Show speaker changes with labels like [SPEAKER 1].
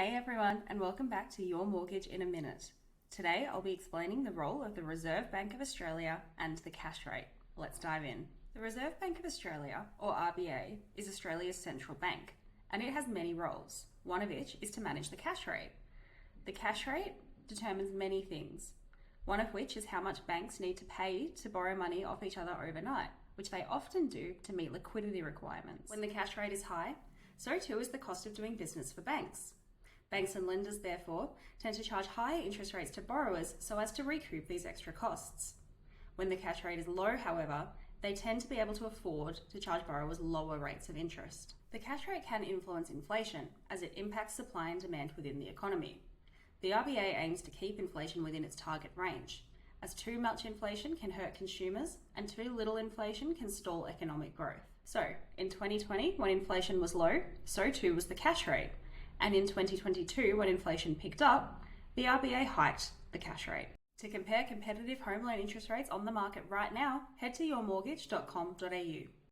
[SPEAKER 1] Hey everyone, and welcome back to Your Mortgage in a Minute. Today I'll be explaining the role of the Reserve Bank of Australia and the cash rate. Let's dive in. The Reserve Bank of Australia, or RBA, is Australia's central bank, and it has many roles, one of which is to manage the cash rate. The cash rate determines many things, one of which is how much banks need to pay to borrow money off each other overnight, which they often do to meet liquidity requirements. When the cash rate is high, so too is the cost of doing business for banks. Banks and lenders, therefore, tend to charge higher interest rates to borrowers so as to recoup these extra costs. When the cash rate is low, however, they tend to be able to afford to charge borrowers lower rates of interest. The cash rate can influence inflation as it impacts supply and demand within the economy. The RBA aims to keep inflation within its target range, as too much inflation can hurt consumers and too little inflation can stall economic growth. So, in 2020, when inflation was low, so too was the cash rate. And in 2022, when inflation picked up, the RBA hiked the cash rate. To compare competitive home loan interest rates on the market right now, head to yourmortgage.com.au.